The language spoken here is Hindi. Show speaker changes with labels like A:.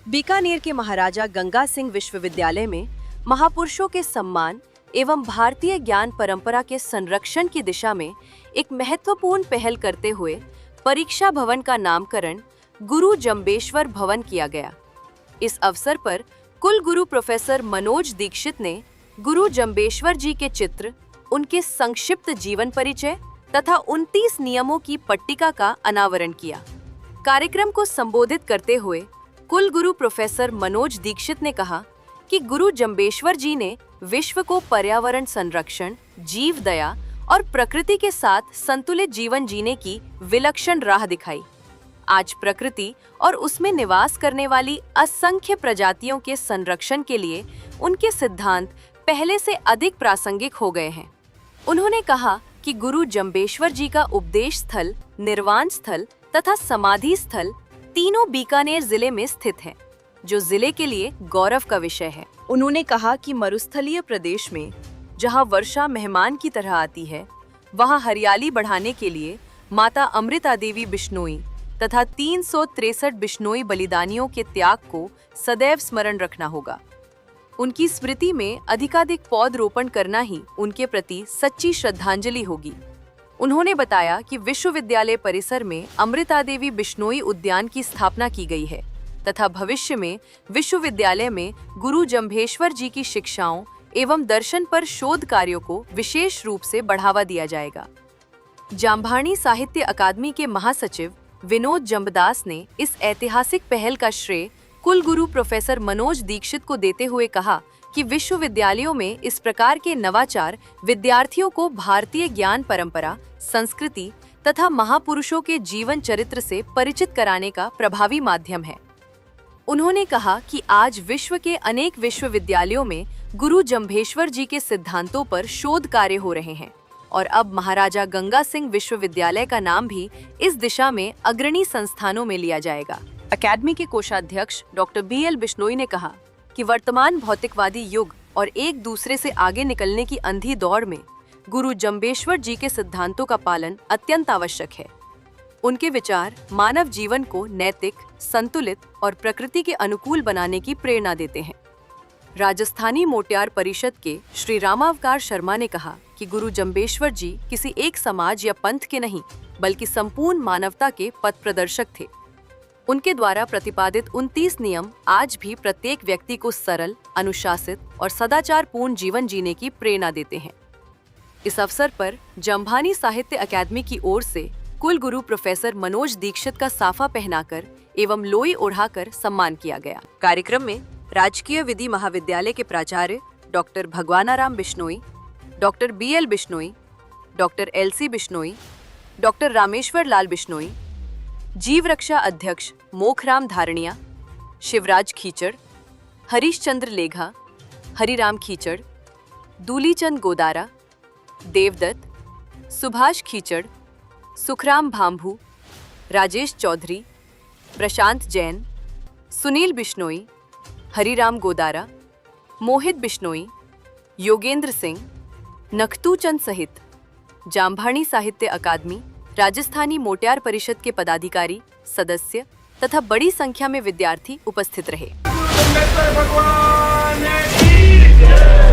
A: बीकानेर के महाराजा गंगा सिंह विश्वविद्यालय में महापुरुषों के सम्मान एवं भारतीय ज्ञान परंपरा के संरक्षण की दिशा में एक महत्वपूर्ण पहल करते हुए परीक्षा भवन का नामकरण गुरु जंबेश्वर भवन किया गया। इस अवसर पर कुल गुरु प्रोफेसर मनोज दीक्षित ने गुरु जंबेश्वर जी के चित्र, उनके संक्षिप्त जीवन परिचय तथा 29 नियमों की पट्टिका का अनावरण किया। कार्यक्रम को संबोधित करते हुए कुल गुरु प्रोफेसर मनोज दीक्षित ने कहा कि गुरु जंबेश्वर जी ने विश्व को पर्यावरण संरक्षण, जीव दया और प्रकृति के साथ संतुलित जीवन जीने की विलक्षण राह दिखाई। आज प्रकृति और उसमें निवास करने वाली असंख्य प्रजातियों के संरक्षण के लिए उनके सिद्धांत पहले से अधिक प्रासंगिक हो गए हैं। उन्होंने कहा कि गुरु जंबेश्वर जी का उपदेश स्थल, निर्वाण स्थल तथा समाधि स्थल तीनों बीकानेर जिले में स्थित है, जो जिले के लिए गौरव का विषय है। उन्होंने कहा कि मरुस्थलीय प्रदेश में जहां वर्षा मेहमान की तरह आती है, वहां हरियाली बढ़ाने के लिए माता अमृता देवी बिश्नोई तथा 363 बिश्नोई बलिदानियों के त्याग को सदैव स्मरण रखना होगा। उनकी स्मृति में अधिकाधिक पौधरोपण करना ही उनके प्रति सच्ची श्रद्धांजलि होगी। उन्होंने बताया कि विश्वविद्यालय परिसर में अमृता देवी बिश्नोई उद्यान की स्थापना की गई है तथा भविष्य में विश्वविद्यालय में गुरु जंबेश्वर जी की शिक्षाओं एवं दर्शन पर शोध कार्यों को विशेष रूप से बढ़ावा दिया जाएगा। जाम्भानी साहित्य अकादमी के महासचिव विनोद जम्बदास ने इस ऐतिहासिक पहल का श्रेय कुल गुरु प्रोफेसर मनोज दीक्षित को देते हुए कहा कि विश्वविद्यालयों में इस प्रकार के नवाचार विद्यार्थियों को भारतीय ज्ञान परंपरा, संस्कृति तथा महापुरुषों के जीवन चरित्र से परिचित कराने का प्रभावी माध्यम है। उन्होंने कहा कि आज विश्व के अनेक विश्वविद्यालयों में गुरु जंबेश्वर जी के सिद्धांतों पर शोध कार्य हो रहे हैं और अब महाराजा गंगा सिंह विश्वविद्यालय का नाम भी इस दिशा में अग्रणी संस्थानों में लिया जाएगा। अकादमी के कोषाध्यक्ष डॉक्टर BL बिश्नोई ने कहा कि वर्तमान भौतिकवादी युग और एक दूसरे से आगे निकलने की अंधी दौड़ में गुरु जंबेश्वर जी के सिद्धांतों का पालन अत्यंत आवश्यक है। उनके विचार मानव जीवन को नैतिक, संतुलित और प्रकृति के अनुकूल बनाने की प्रेरणा देते हैं। राजस्थानी मोटियार परिषद के श्री रामावतार शर्मा ने कहा कि गुरु जंबेश्वर जी किसी एक समाज या पंथ के नहीं, बल्कि संपूर्ण मानवता के पथ प्रदर्शक थे। उनके द्वारा प्रतिपादित 29 नियम आज भी प्रत्येक व्यक्ति को सरल, अनुशासित और सदाचारपूर्ण जीवन जीने की प्रेरणा देते हैं। इस अवसर पर जम्भानी साहित्य अकादमी की ओर से कुल गुरु प्रोफेसर मनोज दीक्षित का साफा पहनाकर एवं लोई ओढ़ाकर सम्मान किया गया। कार्यक्रम में राजकीय विधि महाविद्यालय के प्राचार्य doctor Bhagwanaram Bishnoi, doctor BL Bishnoi, doctor LC Bishnoi, doctor Rameshwar Lal Bishnoi, जीव रक्षा अध्यक्ष मोखराम धारणिया, शिवराज खीचड़, हरीश चंद्र लेघा, हरिराम खीचड़, दूलीचंद गोदारा, देवदत्त, सुभाष खीचड़, सुखराम भांभू, राजेश चौधरी, प्रशांत जैन, सुनील बिश्नोई, हरिराम गोदारा, मोहित बिश्नोई, योगेंद्र सिंह, नखतूचंद सहित जाम्भानी साहित्य अकादमी, राजस्थानी मोटियार परिषद के पदाधिकारी, सदस्य तथा बड़ी संख्या में विद्यार्थी उपस्थित रहे।
B: भगवान की जय।